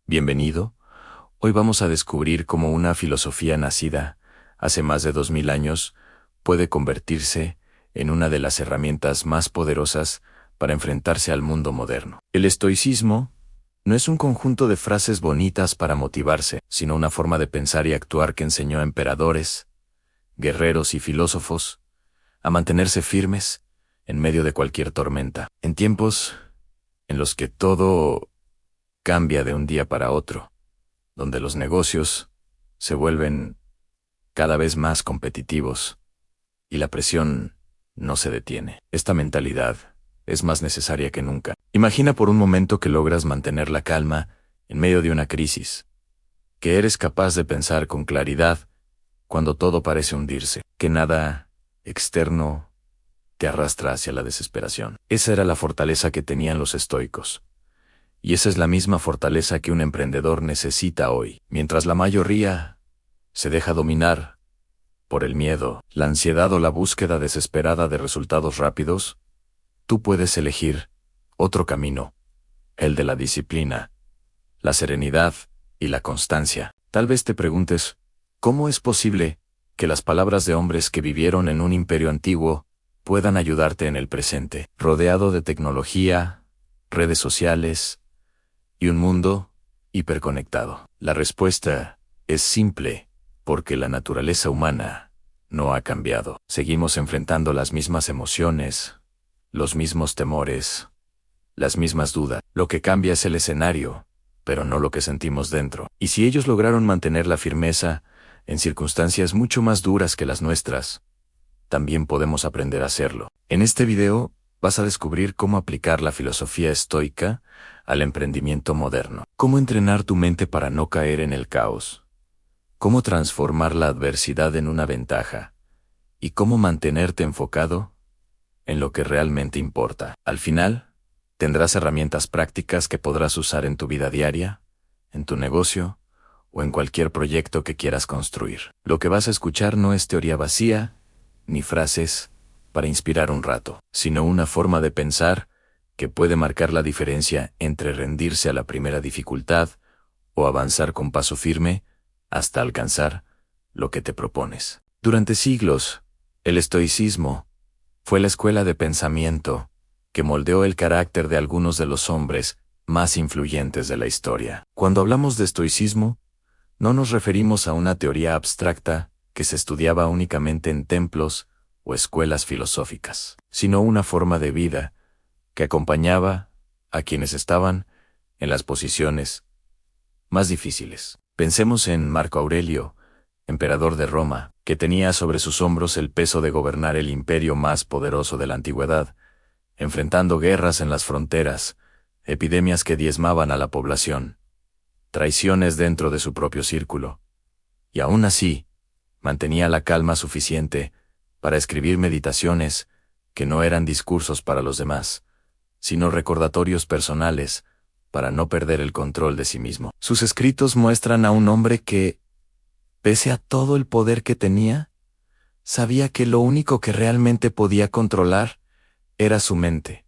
Bienvenido. Hoy vamos a descubrir cómo una filosofía nacida hace más de 2000 años puede convertirse en una de las herramientas más poderosas para enfrentarse al mundo moderno. El estoicismo no es un conjunto de frases bonitas para motivarse, sino una forma de pensar y actuar que enseñó a emperadores, guerreros y filósofos a mantenerse firmes en medio de cualquier tormenta. En tiempos en los que todo cambia de un día para otro, donde los negocios se vuelven cada vez más competitivos y la presión no se detiene. Esta mentalidad es más necesaria que nunca. Imagina por un momento que logras mantener la calma en medio de una crisis, que eres capaz de pensar con claridad cuando todo parece hundirse, que nada externo te arrastra hacia la desesperación. Esa era la fortaleza que tenían los estoicos. Y esa es la misma fortaleza que un emprendedor necesita hoy. Mientras la mayoría se deja dominar por el miedo, la ansiedad o la búsqueda desesperada de resultados rápidos, tú puedes elegir otro camino, el de la disciplina, la serenidad y la constancia. Tal vez te preguntes, ¿cómo es posible que las palabras de hombres que vivieron en un imperio antiguo puedan ayudarte en el presente, rodeado de tecnología, redes sociales y un mundo hiperconectado? La respuesta es simple, porque la naturaleza humana no ha cambiado. Seguimos enfrentando las mismas emociones, los mismos temores, las mismas dudas. Lo que cambia es el escenario, pero no lo que sentimos dentro. Y si ellos lograron mantener la firmeza en circunstancias mucho más duras que las nuestras, también podemos aprender a hacerlo. En este video vas a descubrir cómo aplicar la filosofía estoica al emprendimiento moderno. Cómo entrenar tu mente para no caer en el caos. Cómo transformar la adversidad en una ventaja. Y cómo mantenerte enfocado en lo que realmente importa. Al final, tendrás herramientas prácticas que podrás usar en tu vida diaria, en tu negocio o en cualquier proyecto que quieras construir. Lo que vas a escuchar no es teoría vacía, ni frases para inspirar un rato, sino una forma de pensar que puede marcar la diferencia entre rendirse a la primera dificultad o avanzar con paso firme hasta alcanzar lo que te propones. Durante siglos, el estoicismo fue la escuela de pensamiento que moldeó el carácter de algunos de los hombres más influyentes de la historia. Cuando hablamos de estoicismo, no nos referimos a una teoría abstracta que se estudiaba únicamente en templos o escuelas filosóficas, sino una forma de vida que acompañaba a quienes estaban en las posiciones más difíciles. Pensemos en Marco Aurelio, emperador de Roma, que tenía sobre sus hombros el peso de gobernar el imperio más poderoso de la antigüedad, enfrentando guerras en las fronteras, epidemias que diezmaban a la población, traiciones dentro de su propio círculo. Y aún así, mantenía la calma suficiente para escribir meditaciones que no eran discursos para los demás, sino recordatorios personales para no perder el control de sí mismo. Sus escritos muestran a un hombre que, pese a todo el poder que tenía, sabía que lo único que realmente podía controlar era su mente,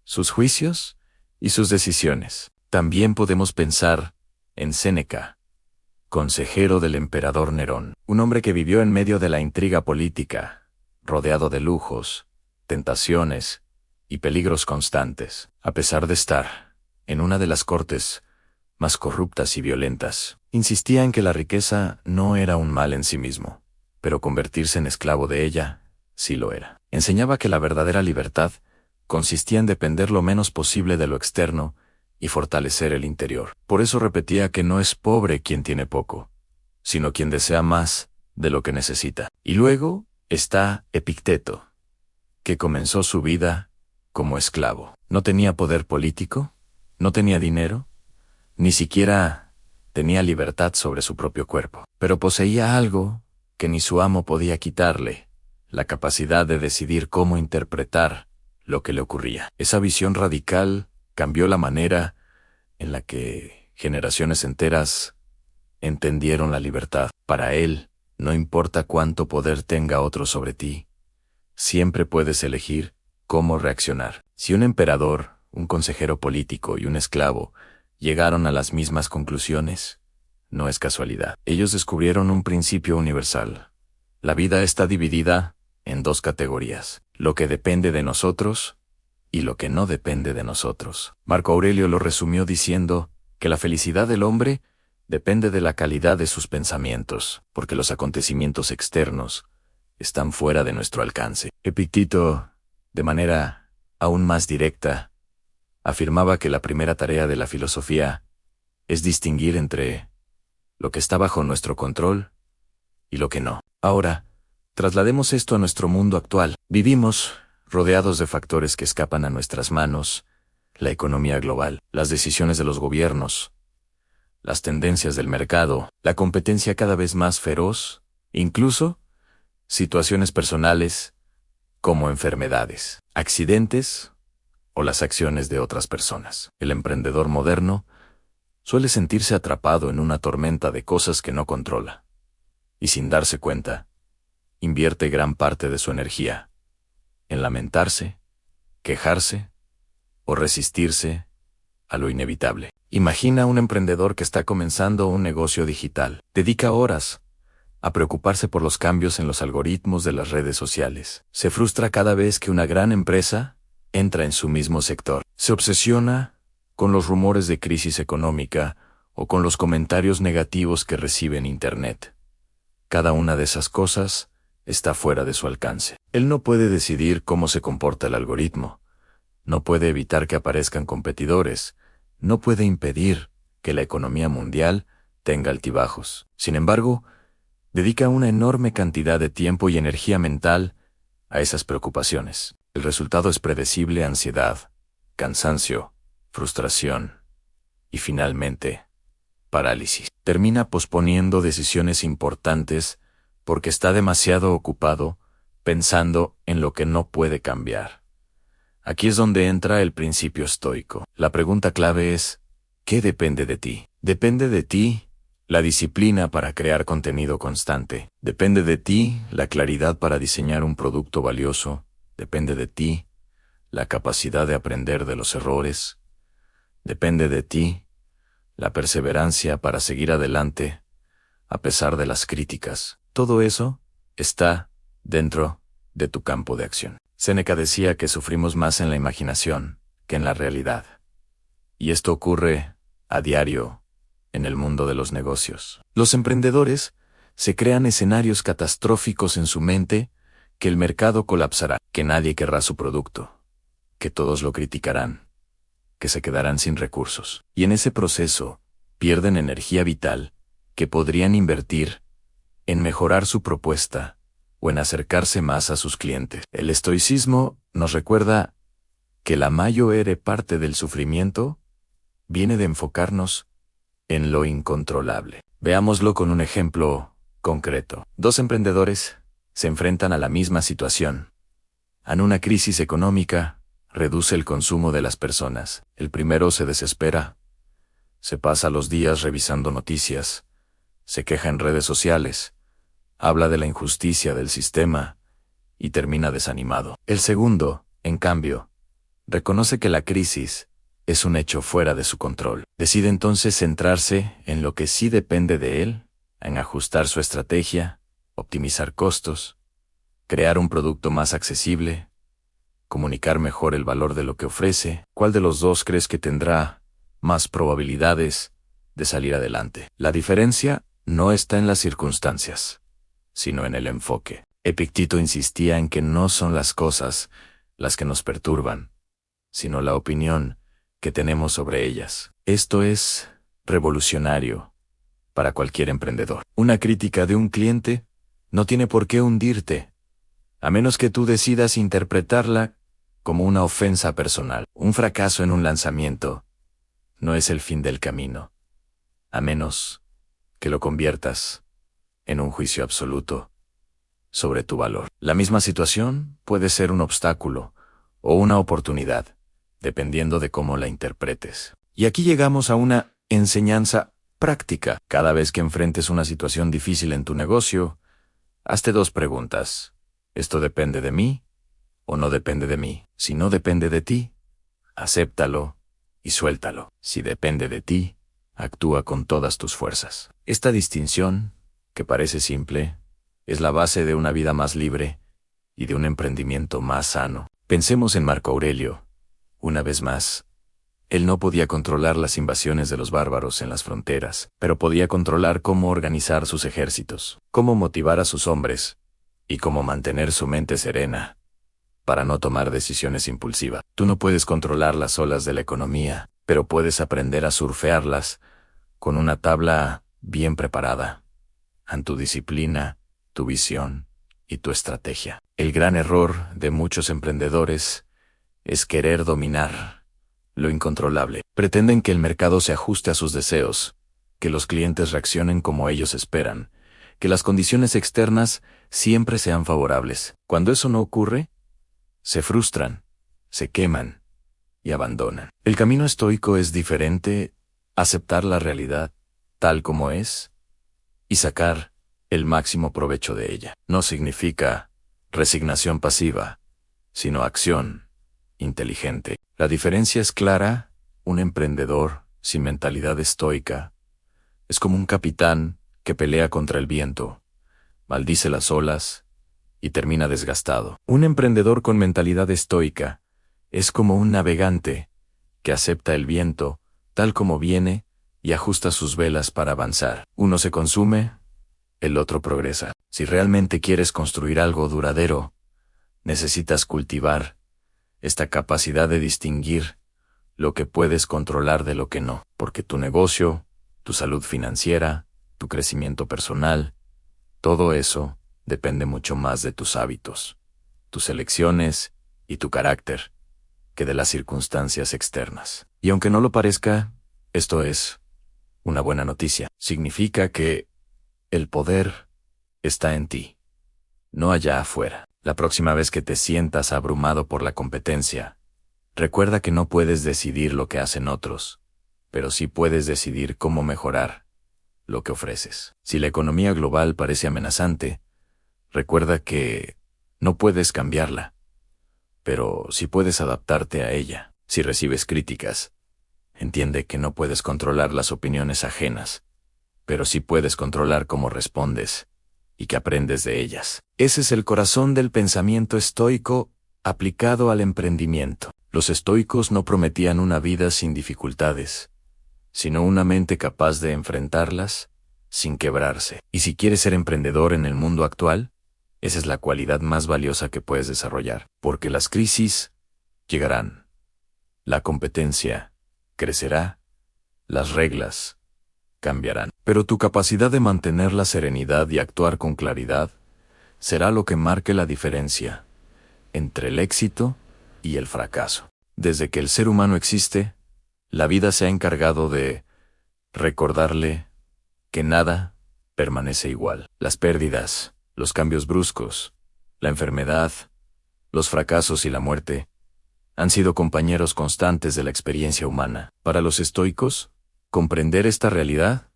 sus juicios y sus decisiones. También podemos pensar en Séneca, consejero del emperador Nerón, un hombre que vivió en medio de la intriga política, rodeado de lujos, tentaciones y peligros constantes. A pesar de estar en una de las cortes más corruptas y violentas, insistía en que la riqueza no era un mal en sí mismo, pero convertirse en esclavo de ella sí lo era. Enseñaba que la verdadera libertad consistía en depender lo menos posible de lo externo y fortalecer el interior. Por eso repetía que no es pobre quien tiene poco, sino quien desea más de lo que necesita. Y luego está Epicteto, que comenzó su vida como esclavo. No tenía poder político, no tenía dinero, ni siquiera tenía libertad sobre su propio cuerpo. Pero poseía algo que ni su amo podía quitarle: la capacidad de decidir cómo interpretar lo que le ocurría. Esa visión radical cambió la manera en la que generaciones enteras entendieron la libertad. Para él, no importa cuánto poder tenga otro sobre ti, siempre puedes elegir cómo reaccionar. Si un emperador, un consejero político y un esclavo llegaron a las mismas conclusiones. No es casualidad. Ellos descubrieron un principio universal. La vida está dividida en dos categorías: lo que depende de nosotros y lo que no depende de nosotros. Marco Aurelio lo resumió diciendo que la felicidad del hombre depende de la calidad de sus pensamientos, porque los acontecimientos externos están fuera de nuestro alcance. Epicteto, de manera aún más directa, afirmaba que la primera tarea de la filosofía es distinguir entre lo que está bajo nuestro control y lo que no. Ahora, traslademos esto a nuestro mundo actual. Vivimos rodeados de factores que escapan a nuestras manos: la economía global, las decisiones de los gobiernos, las tendencias del mercado, la competencia cada vez más feroz, incluso situaciones personales como enfermedades, accidentes o las acciones de otras personas. El emprendedor moderno suele sentirse atrapado en una tormenta de cosas que no controla, y sin darse cuenta, invierte gran parte de su energía en lamentarse, quejarse o resistirse a lo inevitable. Imagina un emprendedor que está comenzando un negocio digital. Dedica horas a preocuparse por los cambios en los algoritmos de las redes sociales. Se frustra cada vez que una gran empresa entra en su mismo sector. Se obsesiona con los rumores de crisis económica o con los comentarios negativos que recibe en Internet. Cada una de esas cosas está fuera de su alcance. Él no puede decidir cómo se comporta el algoritmo. No puede evitar que aparezcan competidores. No puede impedir que la economía mundial tenga altibajos. Sin embargo, dedica una enorme cantidad de tiempo y energía mental a esas preocupaciones. El resultado es predecible: ansiedad, cansancio, frustración y finalmente, parálisis. Termina posponiendo decisiones importantes porque está demasiado ocupado pensando en lo que no puede cambiar. Aquí es donde entra el principio estoico. La pregunta clave es: ¿qué depende de ti? Depende de ti la disciplina para crear contenido constante. Depende de ti la claridad para diseñar un producto valioso. Depende de ti la capacidad de aprender de los errores. Depende de ti la perseverancia para seguir adelante a pesar de las críticas. Todo eso está dentro de tu campo de acción. Séneca decía que sufrimos más en la imaginación que en la realidad. Y esto ocurre a diario en el mundo de los negocios. Los emprendedores se crean escenarios catastróficos en su mente: que el mercado colapsará, que nadie querrá su producto, que todos lo criticarán, que se quedarán sin recursos. Y en ese proceso pierden energía vital que podrían invertir en mejorar su propuesta o en acercarse más a sus clientes. El estoicismo nos recuerda que la mayor parte del sufrimiento viene de enfocarnos en lo incontrolable. Veámoslo con un ejemplo concreto. Dos emprendedores se enfrentan a la misma situación. Ante una crisis económica, reduce el consumo de las personas. El primero se desespera, se pasa los días revisando noticias, se queja en redes sociales, habla de la injusticia del sistema y termina desanimado. El segundo, en cambio, reconoce que la crisis es un hecho fuera de su control. Decide entonces centrarse en lo que sí depende de él, en ajustar su estrategia, optimizar costos, crear un producto más accesible, comunicar mejor el valor de lo que ofrece. ¿Cuál de los dos crees que tendrá más probabilidades de salir adelante? La diferencia no está en las circunstancias, sino en el enfoque. Epicteto insistía en que no son las cosas las que nos perturban, sino la opinión que tenemos sobre ellas. Esto es revolucionario para cualquier emprendedor. Una crítica de un cliente no tiene por qué hundirte, a menos que tú decidas interpretarla como una ofensa personal. Un fracaso en un lanzamiento no es el fin del camino, a menos que lo conviertas en un juicio absoluto sobre tu valor. La misma situación puede ser un obstáculo o una oportunidad, dependiendo de cómo la interpretes. Y aquí llegamos a una enseñanza práctica. Cada vez que enfrentes una situación difícil en tu negocio, hazte dos preguntas: ¿esto depende de mí o no depende de mí? Si no depende de ti, acéptalo y suéltalo. Si depende de ti, actúa con todas tus fuerzas. Esta distinción, que parece simple, es la base de una vida más libre y de un emprendimiento más sano. Pensemos en Marco Aurelio. Una vez más, él no podía controlar las invasiones de los bárbaros en las fronteras, pero podía controlar cómo organizar sus ejércitos, cómo motivar a sus hombres y cómo mantener su mente serena para no tomar decisiones impulsivas. Tú no puedes controlar las olas de la economía, pero puedes aprender a surfearlas con una tabla bien preparada, en tu disciplina, tu visión y tu estrategia. El gran error de muchos emprendedores es querer dominar lo incontrolable. Pretenden que el mercado se ajuste a sus deseos, que los clientes reaccionen como ellos esperan, que las condiciones externas siempre sean favorables. Cuando eso no ocurre, se frustran, se queman y abandonan. El camino estoico es diferente: aceptar la realidad tal como es y sacar el máximo provecho de ella. No significa resignación pasiva, sino acción inteligente. La diferencia es clara: un emprendedor sin mentalidad estoica es como un capitán que pelea contra el viento, maldice las olas y termina desgastado. Un emprendedor con mentalidad estoica es como un navegante que acepta el viento tal como viene y ajusta sus velas para avanzar. Uno se consume, el otro progresa. Si realmente quieres construir algo duradero, necesitas cultivar esta capacidad de distinguir lo que puedes controlar de lo que no, porque tu negocio, tu salud financiera, tu crecimiento personal, todo eso depende mucho más de tus hábitos, tus elecciones y tu carácter que de las circunstancias externas. Y aunque no lo parezca, esto es una buena noticia. Significa que el poder está en ti, no allá afuera. La próxima vez que te sientas abrumado por la competencia, recuerda que no puedes decidir lo que hacen otros, pero sí puedes decidir cómo mejorar lo que ofreces. Si la economía global parece amenazante, recuerda que no puedes cambiarla, pero sí puedes adaptarte a ella. Si recibes críticas, entiende que no puedes controlar las opiniones ajenas, pero sí puedes controlar cómo respondes y que aprendes de ellas. Ese es el corazón del pensamiento estoico aplicado al emprendimiento. Los estoicos no prometían una vida sin dificultades, sino una mente capaz de enfrentarlas sin quebrarse. Y si quieres ser emprendedor en el mundo actual, esa es la cualidad más valiosa que puedes desarrollar, porque las crisis llegarán, la competencia crecerá, las reglas cambiarán, pero tu capacidad de mantener la serenidad y actuar con claridad será lo que marque la diferencia entre el éxito y el fracaso. Desde que el ser humano existe, la vida se ha encargado de recordarle que nada permanece igual. Las pérdidas, los cambios bruscos, la enfermedad, los fracasos y la muerte han sido compañeros constantes de la experiencia humana. Para los estoicos, comprender esta realidad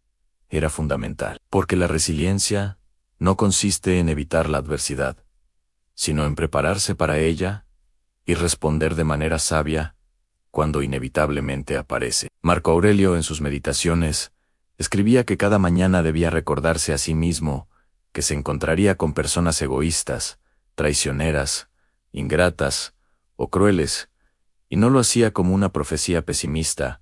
era fundamental, porque la resiliencia no consiste en evitar la adversidad, sino en prepararse para ella y responder de manera sabia cuando inevitablemente aparece. Marco Aurelio, en sus meditaciones, escribía que cada mañana debía recordarse a sí mismo que se encontraría con personas egoístas, traicioneras, ingratas o crueles, y no lo hacía como una profecía pesimista,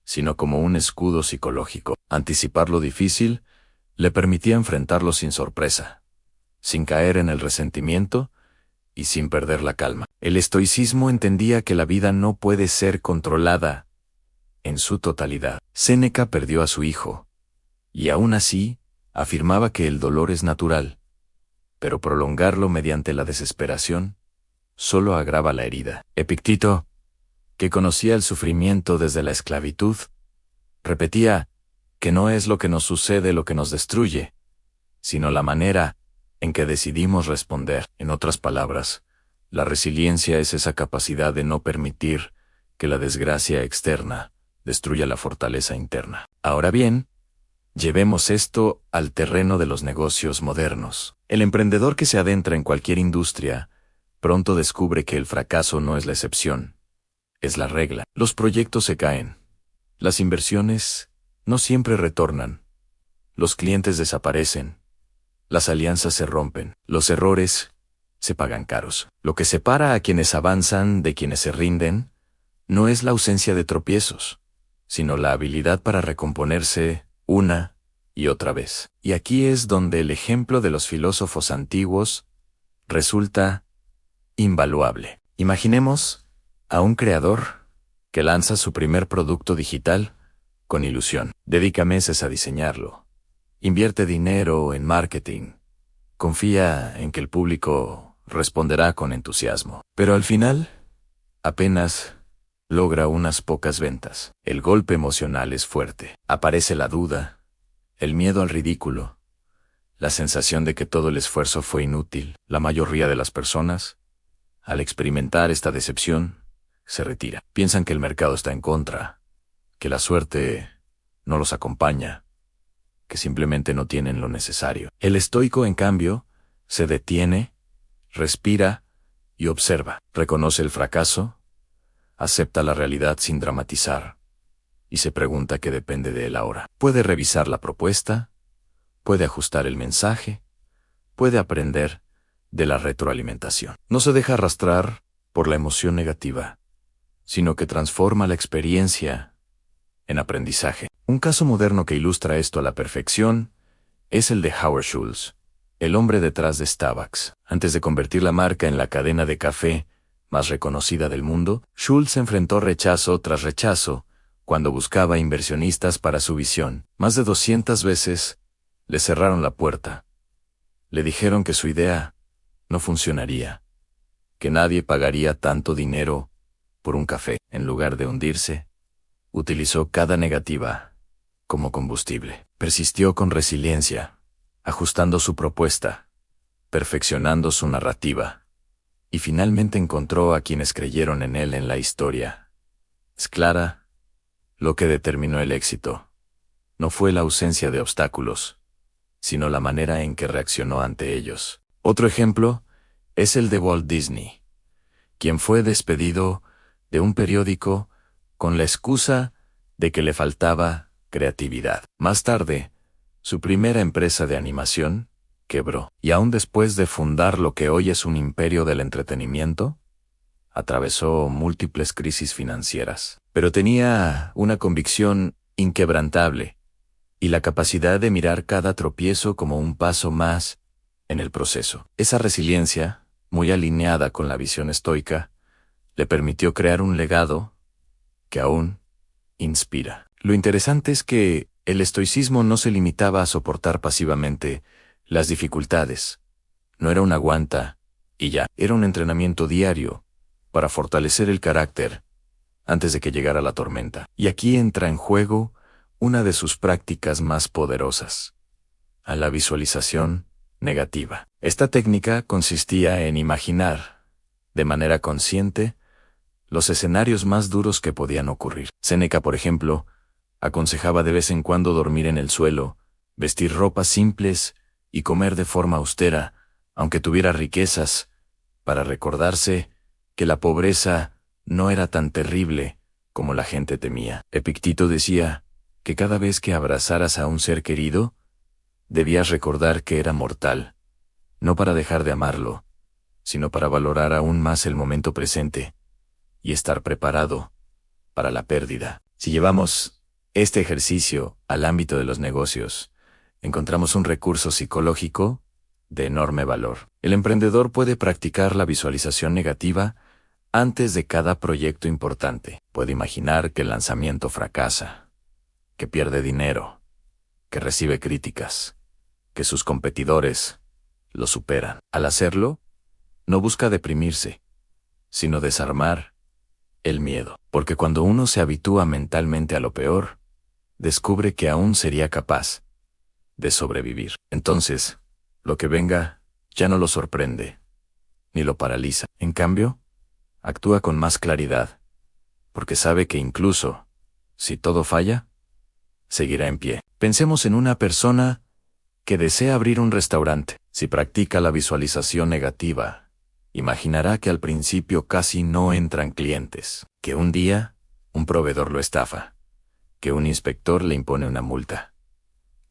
sino como un escudo psicológico. Anticipar lo difícil le permitía enfrentarlo sin sorpresa, sin caer en el resentimiento y sin perder la calma. El estoicismo entendía que la vida no puede ser controlada en su totalidad. Séneca perdió a su hijo, y aún así afirmaba que el dolor es natural, pero prolongarlo mediante la desesperación solo agrava la herida. Epicteto, que conocía el sufrimiento desde la esclavitud, repetía que no es lo que nos sucede lo que nos destruye, sino la manera en que decidimos responder. En otras palabras, la resiliencia es esa capacidad de no permitir que la desgracia externa destruya la fortaleza interna. Ahora bien, llevemos esto al terreno de los negocios modernos. El emprendedor que se adentra en cualquier industria pronto descubre que el fracaso no es la excepción, es la regla. Los proyectos se caen. Las inversiones no siempre retornan. Los clientes desaparecen. Las alianzas se rompen. Los errores se pagan caros. Lo que separa a quienes avanzan de quienes se rinden no es la ausencia de tropiezos, sino la habilidad para recomponerse una y otra vez. Y aquí es donde el ejemplo de los filósofos antiguos resulta invaluable. Imaginemos a un creador que lanza su primer producto digital con ilusión. Dedica meses a diseñarlo. Invierte dinero en marketing. Confía en que el público responderá con entusiasmo. Pero al final, apenas logra unas pocas ventas. El golpe emocional es fuerte. Aparece la duda, el miedo al ridículo, la sensación de que todo el esfuerzo fue inútil. La mayoría de las personas, al experimentar esta decepción, se retira. Piensan que el mercado está en contra, que la suerte no los acompaña, que simplemente no tienen lo necesario. El estoico, en cambio, se detiene, respira y observa. Reconoce el fracaso, acepta la realidad sin dramatizar, y se pregunta qué depende de él ahora. Puede revisar la propuesta, puede ajustar el mensaje, puede aprender de la retroalimentación. No se deja arrastrar por la emoción negativa, sino que transforma la experiencia en aprendizaje. Un caso moderno que ilustra esto a la perfección es el de Howard Schultz, el hombre detrás de Starbucks. Antes de convertir la marca en la cadena de café más reconocida del mundo, Schultz enfrentó rechazo tras rechazo cuando buscaba inversionistas para su visión. Más de 200 veces le cerraron la puerta. Le dijeron que su idea no funcionaría, que nadie pagaría tanto dinero por un café. En lugar de hundirse, utilizó cada negativa como combustible. Persistió con resiliencia, ajustando su propuesta, perfeccionando su narrativa, y finalmente encontró a quienes creyeron en él en la historia. Es clara, lo que determinó el éxito no fue la ausencia de obstáculos, sino la manera en que reaccionó ante ellos. Otro ejemplo es el de Walt Disney, quien fue despedido de un periódico con la excusa de que le faltaba creatividad. Más tarde, su primera empresa de animación quebró, y aún después de fundar lo que hoy es un imperio del entretenimiento, atravesó múltiples crisis financieras. Pero tenía una convicción inquebrantable y la capacidad de mirar cada tropiezo como un paso más en el proceso. Esa resiliencia, muy alineada con la visión estoica, le permitió crear un legado que aún inspira. Lo interesante es que el estoicismo no se limitaba a soportar pasivamente las dificultades. No era un aguanta y ya. Era un entrenamiento diario para fortalecer el carácter antes de que llegara la tormenta. Y aquí entra en juego una de sus prácticas más poderosas: a la visualización negativa. Esta técnica consistía en imaginar, de manera consciente, los escenarios más duros que podían ocurrir. Séneca, por ejemplo, aconsejaba de vez en cuando dormir en el suelo, vestir ropas simples y comer de forma austera, aunque tuviera riquezas, para recordarse que la pobreza no era tan terrible como la gente temía. Epicteto decía que cada vez que abrazaras a un ser querido, debías recordar que era mortal, no para dejar de amarlo, sino para valorar aún más el momento presente y estar preparado para la pérdida. Si llevamos este ejercicio al ámbito de los negocios, encontramos un recurso psicológico de enorme valor. El emprendedor puede practicar la visualización negativa antes de cada proyecto importante. Puede imaginar que el lanzamiento fracasa, que pierde dinero, que recibe críticas, que sus competidores lo superan. Al hacerlo, no busca deprimirse, sino desarmar el miedo. Porque cuando uno se habitúa mentalmente a lo peor, descubre que aún sería capaz de sobrevivir. Entonces, lo que venga ya no lo sorprende, ni lo paraliza. En cambio, actúa con más claridad, porque sabe que incluso si todo falla, seguirá en pie. Pensemos en una persona que desea abrir un restaurante. Si practica la visualización negativa, Imaginará que al principio casi no entran clientes, que un día un proveedor lo estafa, que un inspector le impone una multa,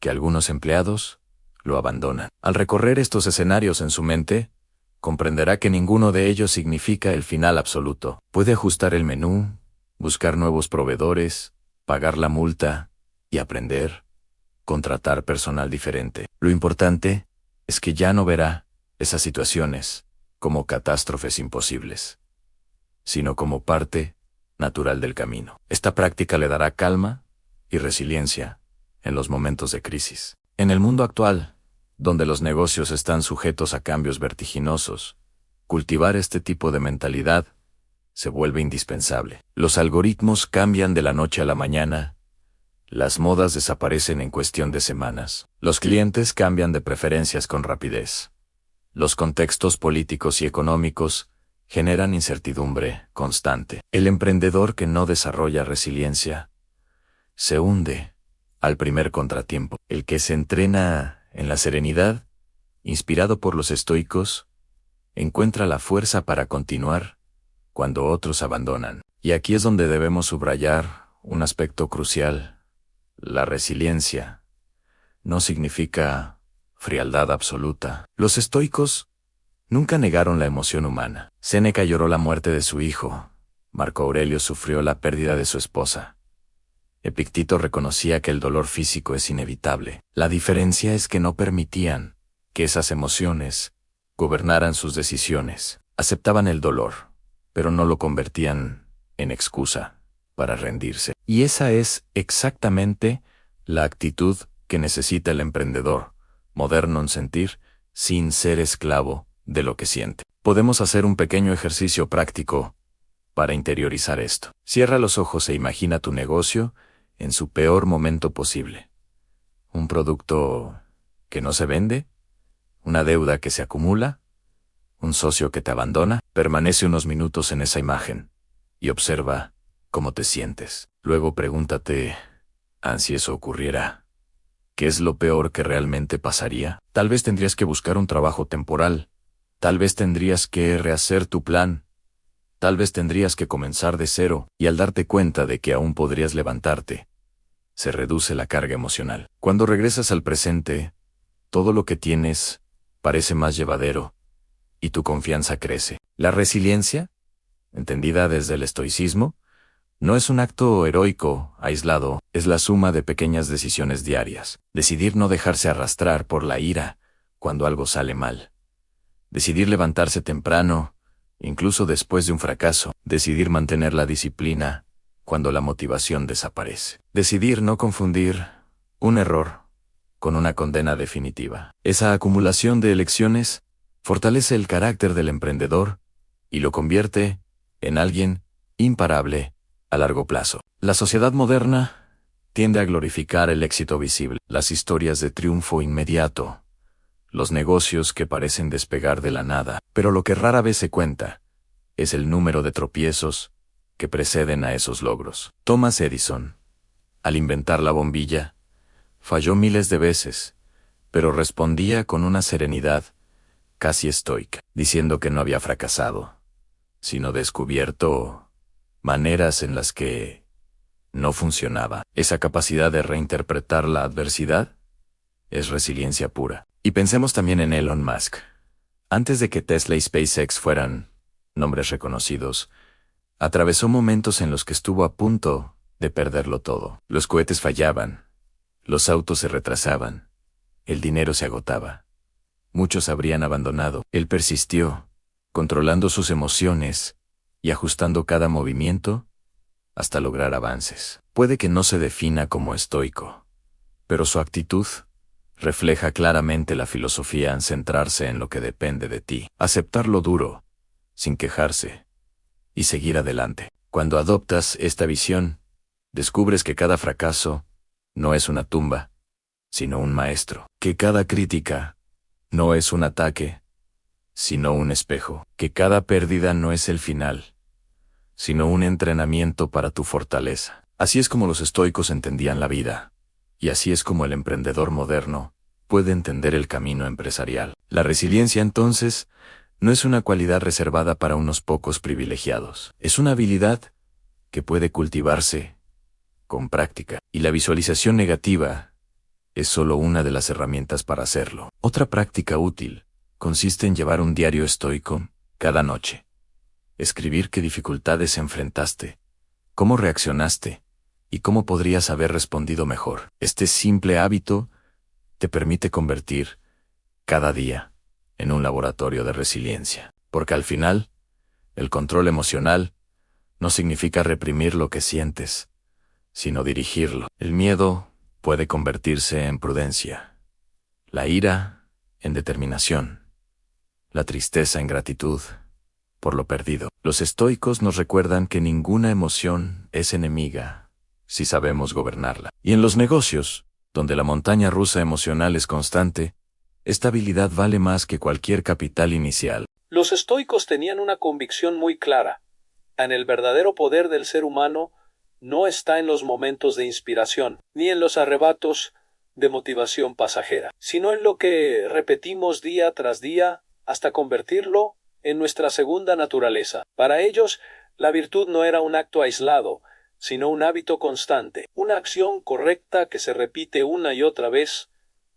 que algunos empleados lo abandonan. Al recorrer estos escenarios en su mente, comprenderá que ninguno de ellos significa el final absoluto. Puede ajustar el menú, buscar nuevos proveedores, pagar la multa y aprender, contratar personal diferente. Lo importante es que ya no verá esas situaciones como catástrofes imposibles, sino como parte natural del camino. Esta práctica le dará calma y resiliencia en los momentos de crisis. En el mundo actual, donde los negocios están sujetos a cambios vertiginosos, cultivar este tipo de mentalidad se vuelve indispensable. Los algoritmos cambian de la noche a la mañana, las modas desaparecen en cuestión de semanas, los clientes cambian de preferencias con rapidez. Los contextos políticos y económicos generan incertidumbre constante. El emprendedor que no desarrolla resiliencia se hunde al primer contratiempo. El que se entrena en la serenidad, inspirado por los estoicos, encuentra la fuerza para continuar cuando otros abandonan. Y aquí es donde debemos subrayar un aspecto crucial. La resiliencia no significa frialdad absoluta. Los estoicos nunca negaron la emoción humana. Séneca lloró la muerte de su hijo. Marco Aurelio sufrió la pérdida de su esposa. Epicteto reconocía que el dolor físico es inevitable. La diferencia es que no permitían que esas emociones gobernaran sus decisiones. Aceptaban el dolor, pero no lo convertían en excusa para rendirse. Y esa es exactamente la actitud que necesita el emprendedor moderno en sentir, sin ser esclavo de lo que siente. Podemos hacer un pequeño ejercicio práctico para interiorizar esto. Cierra los ojos e imagina tu negocio en su peor momento posible. Un producto que no se vende, una deuda que se acumula, un socio que te abandona. Permanece unos minutos en esa imagen y observa cómo te sientes. Luego pregúntate, si eso ocurriera, ¿qué es lo peor que realmente pasaría? Tal vez tendrías que buscar un trabajo temporal. Tal vez tendrías que rehacer tu plan. Tal vez tendrías que comenzar de cero, y al darte cuenta de que aún podrías levantarte, se reduce la carga emocional. Cuando regresas al presente, todo lo que tienes parece más llevadero, y tu confianza crece. La resiliencia, entendida desde el estoicismo, no es un acto heroico, aislado, es la suma de pequeñas decisiones diarias. Decidir no dejarse arrastrar por la ira cuando algo sale mal. Decidir levantarse temprano, incluso después de un fracaso. Decidir mantener la disciplina cuando la motivación desaparece. Decidir no confundir un error con una condena definitiva. Esa acumulación de elecciones fortalece el carácter del emprendedor y lo convierte en alguien imparable a largo plazo. La sociedad moderna tiende a glorificar el éxito visible, las historias de triunfo inmediato, los negocios que parecen despegar de la nada, pero lo que rara vez se cuenta es el número de tropiezos que preceden a esos logros. Thomas Edison, al inventar la bombilla, falló miles de veces, pero respondía con una serenidad casi estoica, diciendo que no había fracasado, sino descubierto maneras en las que no funcionaba. Esa capacidad de reinterpretar la adversidad es resiliencia pura. Y pensemos también en Elon Musk. Antes de que Tesla y SpaceX fueran nombres reconocidos, atravesó momentos en los que estuvo a punto de perderlo todo. Los cohetes fallaban, los autos se retrasaban, el dinero se agotaba. Muchos habrían abandonado. Él persistió, controlando sus emociones y ajustando cada movimiento hasta lograr avances. Puede que no se defina como estoico, pero su actitud refleja claramente la filosofía en centrarse en lo que depende de ti, aceptar lo duro, sin quejarse, y seguir adelante. Cuando adoptas esta visión, descubres que cada fracaso no es una tumba, sino un maestro, que cada crítica no es un ataque, sino un espejo, que cada pérdida no es el final, sino un entrenamiento para tu fortaleza. Así es como los estoicos entendían la vida, y así es como el emprendedor moderno puede entender el camino empresarial. La resiliencia, entonces, no es una cualidad reservada para unos pocos privilegiados. Es una habilidad que puede cultivarse con práctica, y la visualización negativa es solo una de las herramientas para hacerlo. Otra práctica útil consiste en llevar un diario estoico cada noche. Escribir qué dificultades enfrentaste, cómo reaccionaste y cómo podrías haber respondido mejor. Este simple hábito te permite convertir cada día en un laboratorio de resiliencia. Porque al final, el control emocional no significa reprimir lo que sientes, sino dirigirlo. El miedo puede convertirse en prudencia, la ira en determinación, la tristeza en gratitud por lo perdido. Los estoicos nos recuerdan que ninguna emoción es enemiga si sabemos gobernarla. Y en los negocios, donde la montaña rusa emocional es constante, esta habilidad vale más que cualquier capital inicial. Los estoicos tenían una convicción muy clara. En el verdadero poder del ser humano no está en los momentos de inspiración, ni en los arrebatos de motivación pasajera, sino en lo que repetimos día tras día hasta convertirlo en nuestra segunda naturaleza. Para ellos, la virtud no era un acto aislado, sino un hábito constante, una acción correcta que se repite una y otra vez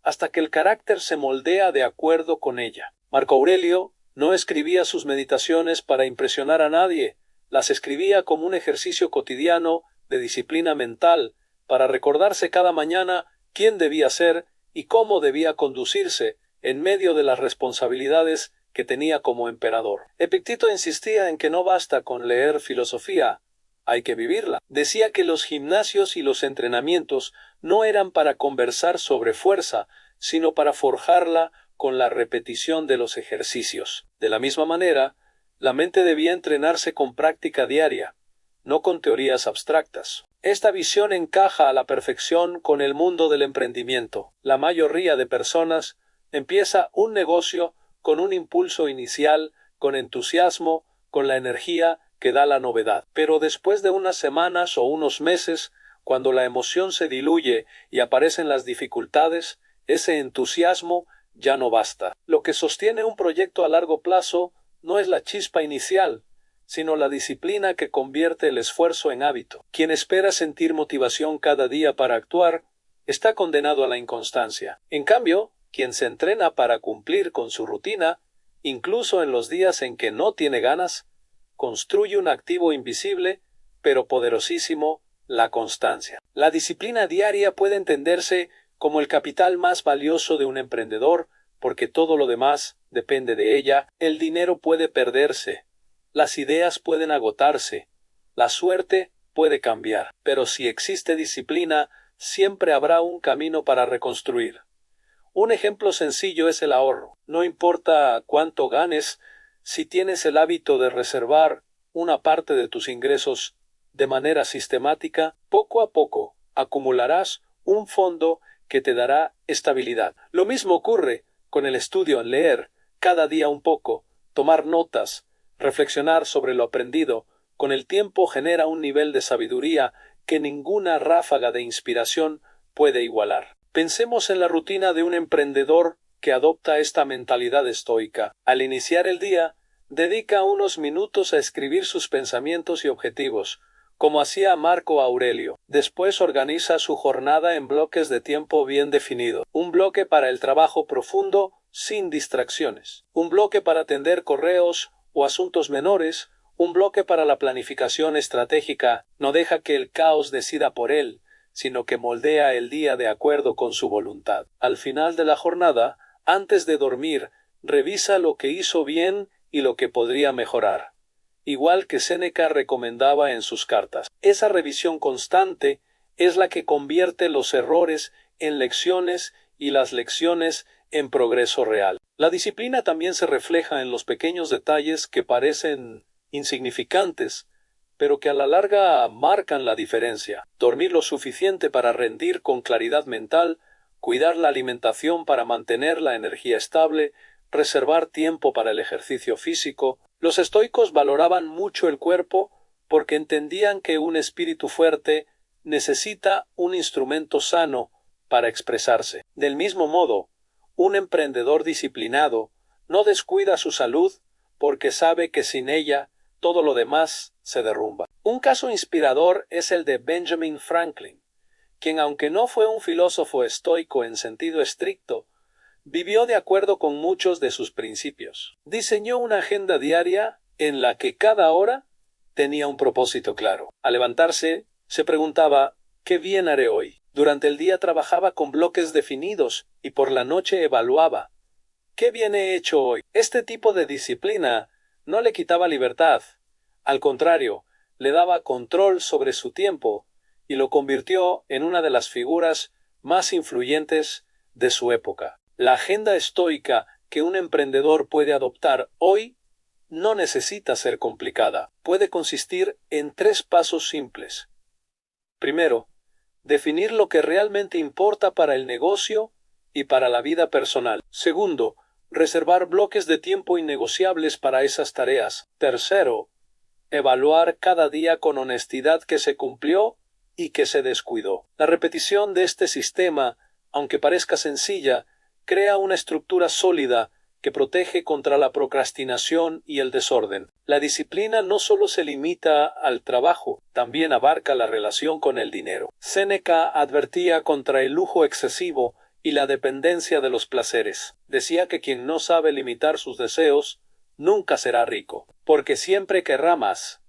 hasta que el carácter se moldea de acuerdo con ella. Marco Aurelio no escribía sus meditaciones para impresionar a nadie, las escribía como un ejercicio cotidiano de disciplina mental para recordarse cada mañana quién debía ser y cómo debía conducirse en medio de las responsabilidades que tenía como emperador. Epicteto insistía en que no basta con leer filosofía, hay que vivirla. Decía que los gimnasios y los entrenamientos no eran para conversar sobre fuerza, sino para forjarla con la repetición de los ejercicios. De la misma manera, la mente debía entrenarse con práctica diaria, no con teorías abstractas. Esta visión encaja a la perfección con el mundo del emprendimiento. La mayoría de personas empieza un negocio con un impulso inicial, con entusiasmo, con la energía que da la novedad. Pero después de unas semanas o unos meses, cuando la emoción se diluye y aparecen las dificultades, ese entusiasmo ya no basta. Lo que sostiene un proyecto a largo plazo no es la chispa inicial, sino la disciplina que convierte el esfuerzo en hábito. Quien espera sentir motivación cada día para actuar, está condenado a la inconstancia. En cambio, quien se entrena para cumplir con su rutina, incluso en los días en que no tiene ganas, construye un activo invisible, pero poderosísimo, la constancia. La disciplina diaria puede entenderse como el capital más valioso de un emprendedor, porque todo lo demás depende de ella. El dinero puede perderse, las ideas pueden agotarse, la suerte puede cambiar, pero si existe disciplina, siempre habrá un camino para reconstruir. Un ejemplo sencillo es el ahorro. No importa cuánto ganes, si tienes el hábito de reservar una parte de tus ingresos de manera sistemática, poco a poco acumularás un fondo que te dará estabilidad. Lo mismo ocurre con el estudio en leer, cada día un poco, tomar notas, reflexionar sobre lo aprendido. Con el tiempo genera un nivel de sabiduría que ninguna ráfaga de inspiración puede igualar. Pensemos en la rutina de un emprendedor que adopta esta mentalidad estoica. Al iniciar el día, dedica unos minutos a escribir sus pensamientos y objetivos, como hacía Marco Aurelio. Después organiza su jornada en bloques de tiempo bien definido. Un bloque para el trabajo profundo, sin distracciones. Un bloque para atender correos o asuntos menores. Un bloque para la planificación estratégica. No deja que el caos decida por él, sino que moldea el día de acuerdo con su voluntad. Al final de la jornada, antes de dormir, revisa lo que hizo bien y lo que podría mejorar. Igual que Séneca recomendaba en sus cartas. Esa revisión constante es la que convierte los errores en lecciones y las lecciones en progreso real. La disciplina también se refleja en los pequeños detalles que parecen insignificantes, pero que a la larga marcan la diferencia. Dormir lo suficiente para rendir con claridad mental, cuidar la alimentación para mantener la energía estable, reservar tiempo para el ejercicio físico. Los estoicos valoraban mucho el cuerpo porque entendían que un espíritu fuerte necesita un instrumento sano para expresarse. Del mismo modo, un emprendedor disciplinado no descuida su salud porque sabe que sin ella todo lo demás se derrumba. Un caso inspirador es el de Benjamin Franklin, quien, aunque no fue un filósofo estoico en sentido estricto, vivió de acuerdo con muchos de sus principios. Diseñó una agenda diaria en la que cada hora tenía un propósito claro. Al levantarse, se preguntaba, ¿qué bien haré hoy? Durante el día trabajaba con bloques definidos y por la noche evaluaba, ¿qué bien he hecho hoy? Este tipo de disciplina no le quitaba libertad. Al contrario, le daba control sobre su tiempo y lo convirtió en una de las figuras más influyentes de su época. La agenda estoica que un emprendedor puede adoptar hoy no necesita ser complicada. Puede consistir en 3 pasos simples. Primero, definir lo que realmente importa para el negocio y para la vida personal. Segundo, reservar bloques de tiempo innegociables para esas tareas. Tercero, evaluar cada día con honestidad que se cumplió y que se descuidó. La repetición de este sistema, aunque parezca sencilla, crea una estructura sólida que protege contra la procrastinación y el desorden. La disciplina no solo se limita al trabajo, también abarca la relación con el dinero. Séneca advertía contra el lujo excesivo y la dependencia de los placeres. Decía que quien no sabe limitar sus deseos nunca será rico, porque siempre querrá más.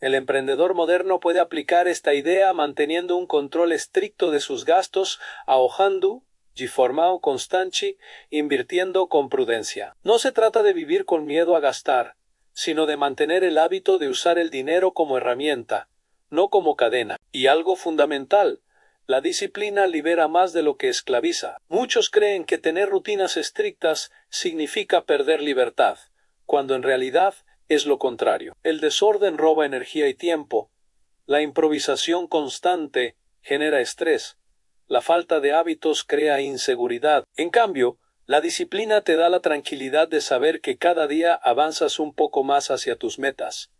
El emprendedor moderno puede aplicar esta idea manteniendo un control estricto de sus gastos, ahorrando, formao constanchi, invirtiendo con prudencia. No se trata de vivir con miedo a gastar, sino de mantener el hábito de usar el dinero como herramienta, no como cadena. Y algo fundamental, la disciplina libera más de lo que esclaviza. Muchos creen que tener rutinas estrictas significa perder libertad, cuando en realidad es lo contrario. El desorden roba energía y tiempo. La improvisación constante genera estrés. La falta de hábitos crea inseguridad. En cambio, la disciplina te da la tranquilidad de saber que cada día avanzas un poco más hacia tus metas,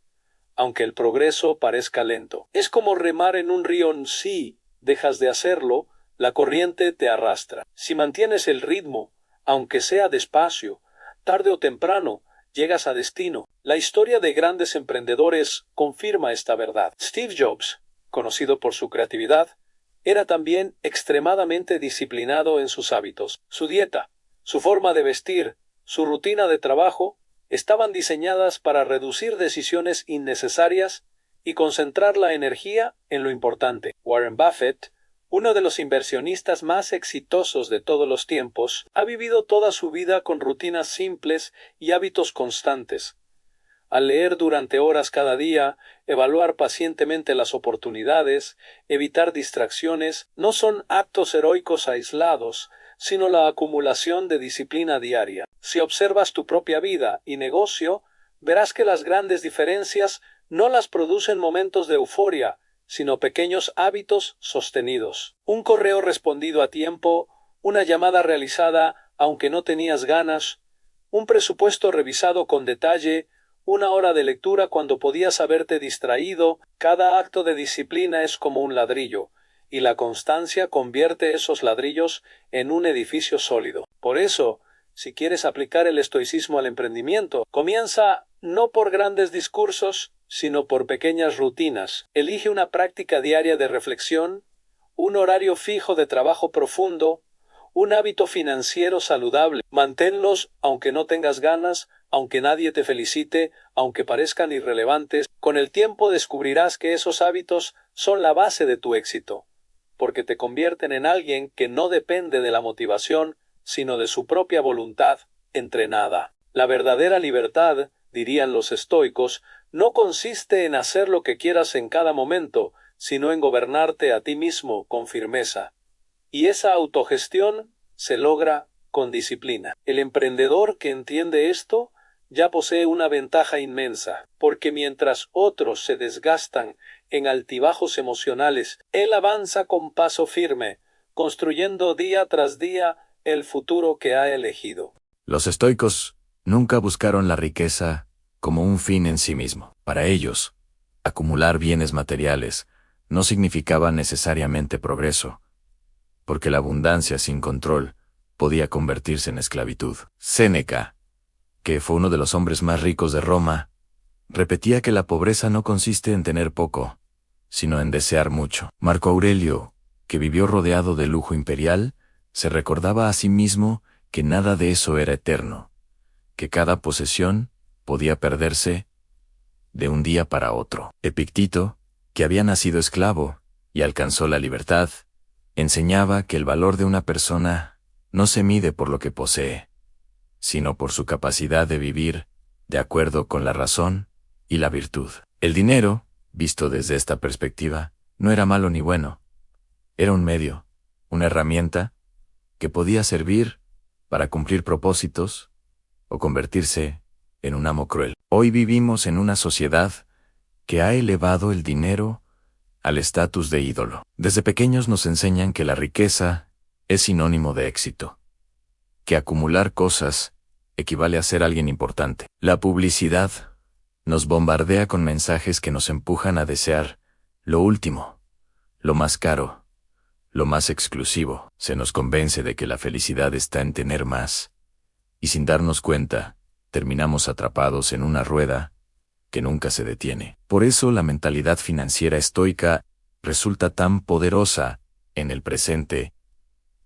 aunque el progreso parezca lento. Es como remar en un río. Si dejas de hacerlo, la corriente te arrastra. Si mantienes el ritmo, aunque sea despacio, tarde o temprano, llegas a destino. La historia de grandes emprendedores confirma esta verdad. Steve Jobs, conocido por su creatividad, era también extremadamente disciplinado en sus hábitos. Su dieta, su forma de vestir, su rutina de trabajo estaban diseñadas para reducir decisiones innecesarias y concentrar la energía en lo importante. Warren Buffett, uno de los inversionistas más exitosos de todos los tiempos, ha vivido toda su vida con rutinas simples y hábitos constantes. Al leer durante horas cada día, evaluar pacientemente las oportunidades, evitar distracciones, no son actos heroicos aislados, sino la acumulación de disciplina diaria. Si observas tu propia vida y negocio, verás que las grandes diferencias no las producen momentos de euforia, sino pequeños hábitos sostenidos. Un correo respondido a tiempo, una llamada realizada aunque no tenías ganas, un presupuesto revisado con detalle, una hora de lectura cuando podías haberte distraído. Cada acto de disciplina es como un ladrillo, y la constancia convierte esos ladrillos en un edificio sólido. Por eso, si quieres aplicar el estoicismo al emprendimiento, comienza no por grandes discursos, sino por pequeñas rutinas. Elige una práctica diaria de reflexión, un horario fijo de trabajo profundo, un hábito financiero saludable. Manténlos aunque no tengas ganas, aunque nadie te felicite, aunque parezcan irrelevantes. Con el tiempo descubrirás que esos hábitos son la base de tu éxito, porque te convierten en alguien que no depende de la motivación, sino de su propia voluntad entrenada. La verdadera libertad, dirían los estoicos, no consiste en hacer lo que quieras en cada momento, sino en gobernarte a ti mismo con firmeza. Y esa autogestión se logra con disciplina. El emprendedor que entiende esto ya posee una ventaja inmensa, porque mientras otros se desgastan en altibajos emocionales, él avanza con paso firme, construyendo día tras día el futuro que ha elegido. Los estoicos nunca buscaron la riqueza como un fin en sí mismo. Para ellos, acumular bienes materiales no significaba necesariamente progreso, porque la abundancia sin control podía convertirse en esclavitud. Séneca, que fue uno de los hombres más ricos de Roma, repetía que la pobreza no consiste en tener poco, sino en desear mucho. Marco Aurelio, que vivió rodeado de lujo imperial, se recordaba a sí mismo que nada de eso era eterno, que cada posesión podía perderse de un día para otro. Epicteto, que había nacido esclavo y alcanzó la libertad, enseñaba que el valor de una persona no se mide por lo que posee, sino por su capacidad de vivir de acuerdo con la razón y la virtud. El dinero, visto desde esta perspectiva, no era malo ni bueno. Era un medio, una herramienta, que podía servir para cumplir propósitos o convertirse en un amo cruel. Hoy vivimos en una sociedad que ha elevado el dinero al estatus de ídolo. Desde pequeños nos enseñan que la riqueza es sinónimo de éxito, que acumular cosas equivale a ser alguien importante. La publicidad nos bombardea con mensajes que nos empujan a desear lo último, lo más caro, lo más exclusivo. Se nos convence de que la felicidad está en tener más, y sin darnos cuenta, terminamos atrapados en una rueda que nunca se detiene. Por eso la mentalidad financiera estoica resulta tan poderosa en el presente,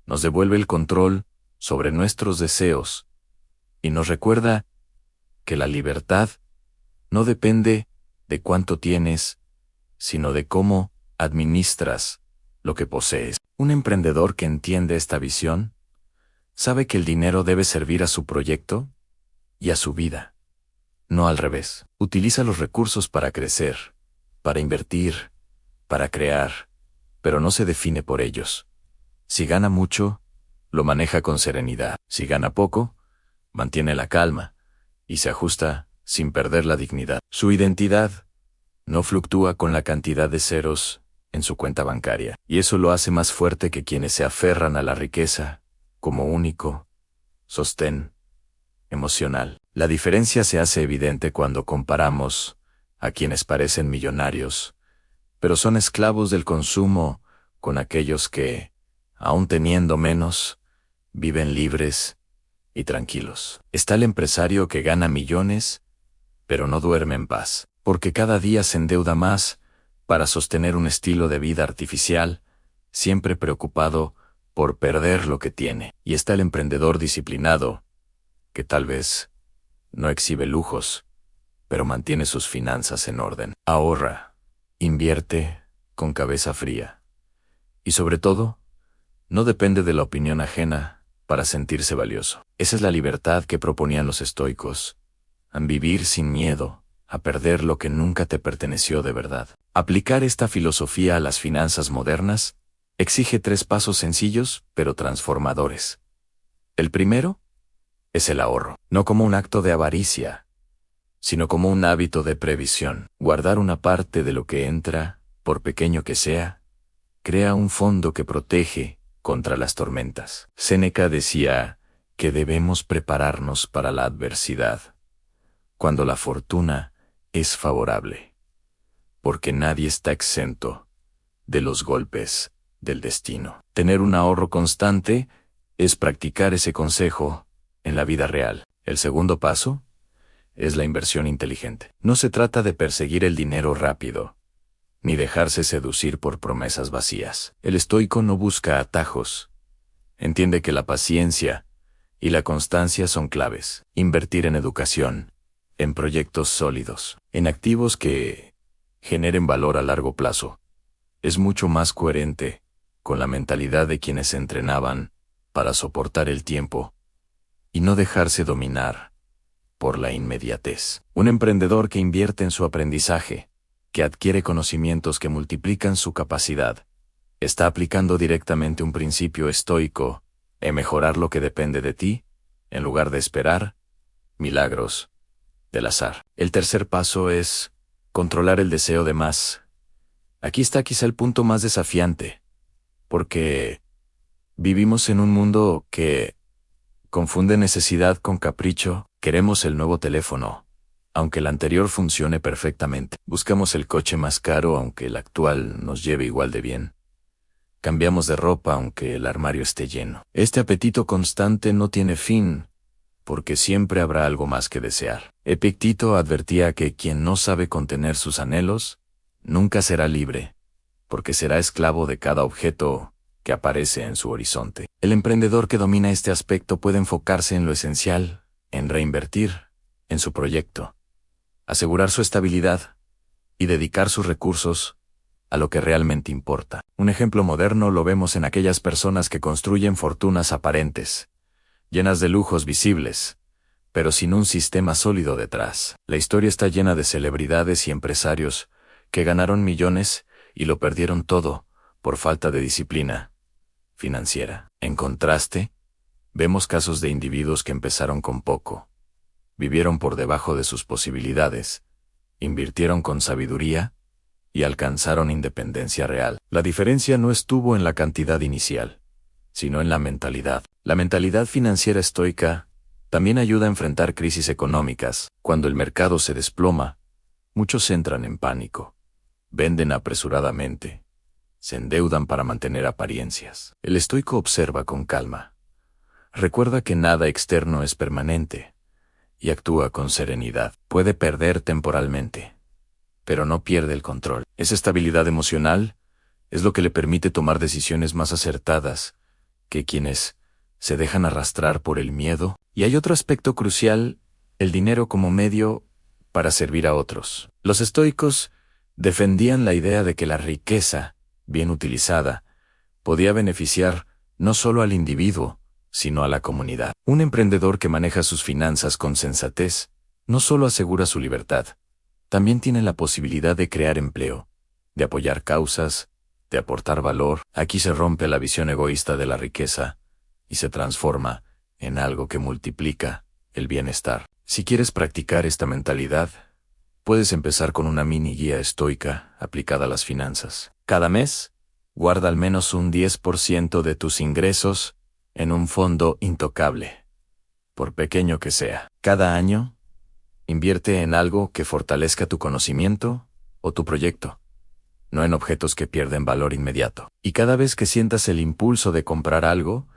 nos devuelve el control sobre nuestros deseos y nos recuerda que la libertad no depende de cuánto tienes, sino de cómo administras lo que posees. Un emprendedor que entiende esta visión sabe que el dinero debe servir a su proyecto y a su vida, no al revés. Utiliza los recursos para crecer, para invertir, para crear, pero no se define por ellos. Si gana mucho, lo maneja con serenidad. Si gana poco, mantiene la calma y se ajusta sin perder la dignidad. Su identidad no fluctúa con la cantidad de ceros en su cuenta bancaria, y eso lo hace más fuerte que quienes se aferran a la riqueza como único sostén emocional. La diferencia se hace evidente cuando comparamos a quienes parecen millonarios, pero son esclavos del consumo, con aquellos que, aun teniendo menos, viven libres y tranquilos. Está el empresario que gana millones, pero no duerme en paz, porque cada día se endeuda más para sostener un estilo de vida artificial, siempre preocupado por perder lo que tiene. Y está el emprendedor disciplinado, que tal vez no exhibe lujos, pero mantiene sus finanzas en orden. Ahorra, invierte con cabeza fría. Y sobre todo, no depende de la opinión ajena para sentirse valioso. Esa es la libertad que proponían los estoicos, a vivir sin miedo, a perder lo que nunca te perteneció de verdad. Aplicar esta filosofía a las finanzas modernas exige 3 pasos sencillos pero transformadores. El primero es el ahorro, no como un acto de avaricia, sino como un hábito de previsión. Guardar una parte de lo que entra, por pequeño que sea, crea un fondo que protege contra las tormentas. Séneca decía que debemos prepararnos para la adversidad, cuando la fortuna es favorable, porque nadie está exento de los golpes del destino. Tener un ahorro constante es practicar ese consejo en la vida real. El segundo paso es la inversión inteligente. No se trata de perseguir el dinero rápido, ni dejarse seducir por promesas vacías. El estoico no busca atajos. Entiende que la paciencia y la constancia son claves. Invertir en educación, en proyectos sólidos, en activos que generen valor a largo plazo, es mucho más coherente con la mentalidad de quienes se entrenaban para soportar el tiempo y no dejarse dominar por la inmediatez. Un emprendedor que invierte en su aprendizaje, que adquiere conocimientos que multiplican su capacidad, está aplicando directamente un principio estoico en mejorar lo que depende de ti, en lugar de esperar milagros del azar. El tercer paso es controlar el deseo de más. Aquí está quizá el punto más desafiante, porque vivimos en un mundo que confunde necesidad con capricho. Queremos el nuevo teléfono, aunque el anterior funcione perfectamente. Buscamos el coche más caro, aunque el actual nos lleve igual de bien. Cambiamos de ropa, aunque el armario esté lleno. Este apetito constante no tiene fin, porque siempre habrá algo más que desear. Epicteto advertía que quien no sabe contener sus anhelos, nunca será libre, porque será esclavo de cada objeto que aparece en su horizonte. El emprendedor que domina este aspecto puede enfocarse en lo esencial, en reinvertir en su proyecto, asegurar su estabilidad y dedicar sus recursos a lo que realmente importa. Un ejemplo moderno lo vemos en aquellas personas que construyen fortunas aparentes, llenas de lujos visibles, pero sin un sistema sólido detrás. La historia está llena de celebridades y empresarios que ganaron millones y lo perdieron todo por falta de disciplina financiera. En contraste, vemos casos de individuos que empezaron con poco, vivieron por debajo de sus posibilidades, invirtieron con sabiduría y alcanzaron independencia real. La diferencia no estuvo en la cantidad inicial, sino en la mentalidad. La mentalidad financiera estoica también ayuda a enfrentar crisis económicas. Cuando el mercado se desploma, muchos entran en pánico, venden apresuradamente, se endeudan para mantener apariencias. El estoico observa con calma, recuerda que nada externo es permanente y actúa con serenidad. Puede perder temporalmente, pero no pierde el control. Esa estabilidad emocional es lo que le permite tomar decisiones más acertadas que quienes se dejan arrastrar por el miedo. Y hay otro aspecto crucial, el dinero como medio para servir a otros. Los estoicos defendían la idea de que la riqueza, bien utilizada, podía beneficiar no solo al individuo, sino a la comunidad. Un emprendedor que maneja sus finanzas con sensatez no solo asegura su libertad, también tiene la posibilidad de crear empleo, de apoyar causas, de aportar valor. Aquí se rompe la visión egoísta de la riqueza y se transforma en algo que multiplica el bienestar. Si quieres practicar esta mentalidad, puedes empezar con una mini guía estoica aplicada a las finanzas. Cada mes, guarda al menos un 10% de tus ingresos en un fondo intocable, por pequeño que sea. Cada año, invierte en algo que fortalezca tu conocimiento o tu proyecto, no en objetos que pierden valor inmediato. Y cada vez que sientas el impulso de comprar algo,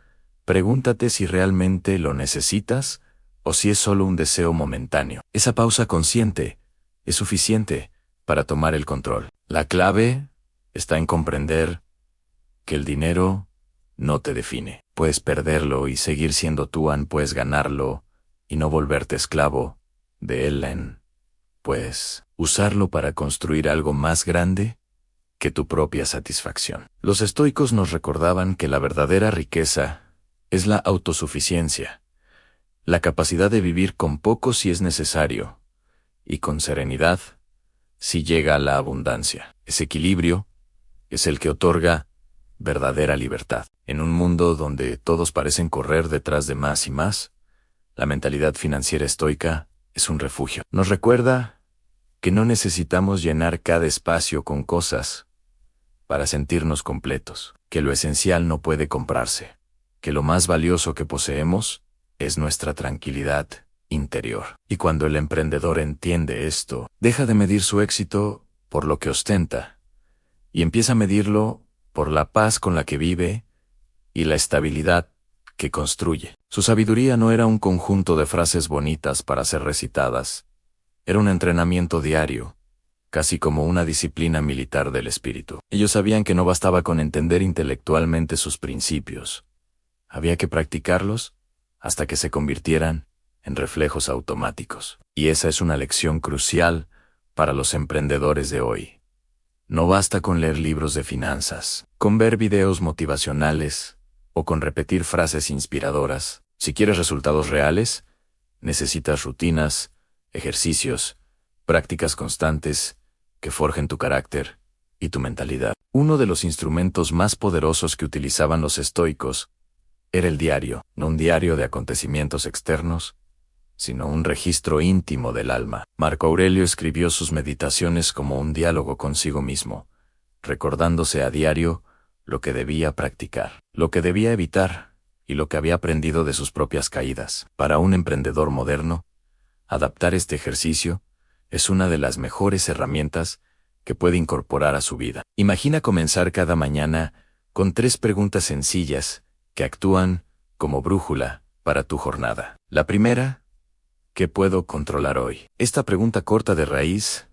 pregúntate si realmente lo necesitas o si es solo un deseo momentáneo. Esa pausa consciente es suficiente para tomar el control. La clave está en comprender que el dinero no te define. Puedes perderlo y seguir siendo tú, puedes ganarlo y no volverte esclavo de él, puedes usarlo para construir algo más grande que tu propia satisfacción. Los estoicos nos recordaban que la verdadera riqueza es la autosuficiencia, la capacidad de vivir con poco si es necesario, y con serenidad si llega la abundancia. Ese equilibrio es el que otorga verdadera libertad. En un mundo donde todos parecen correr detrás de más y más, la mentalidad financiera estoica es un refugio. Nos recuerda que no necesitamos llenar cada espacio con cosas para sentirnos completos, que lo esencial no puede comprarse, que lo más valioso que poseemos es nuestra tranquilidad interior. Y cuando el emprendedor entiende esto, deja de medir su éxito por lo que ostenta y empieza a medirlo por la paz con la que vive y la estabilidad que construye. Su sabiduría no era un conjunto de frases bonitas para ser recitadas, era un entrenamiento diario, casi como una disciplina militar del espíritu. Ellos sabían que no bastaba con entender intelectualmente sus principios, había que practicarlos hasta que se convirtieran en reflejos automáticos. Y esa es una lección crucial para los emprendedores de hoy. No basta con leer libros de finanzas, con ver videos motivacionales o con repetir frases inspiradoras. Si quieres resultados reales, necesitas rutinas, ejercicios, prácticas constantes que forjen tu carácter y tu mentalidad. Uno de los instrumentos más poderosos que utilizaban los estoicos era el diario, no un diario de acontecimientos externos, sino un registro íntimo del alma. Marco Aurelio escribió sus meditaciones como un diálogo consigo mismo, recordándose a diario lo que debía practicar, lo que debía evitar y lo que había aprendido de sus propias caídas. Para un emprendedor moderno, adaptar este ejercicio es una de las mejores herramientas que puede incorporar a su vida. Imagina comenzar cada mañana con 3 preguntas sencillas que actúan como brújula para tu jornada. La primera, ¿qué puedo controlar hoy? Esta pregunta corta de raíz,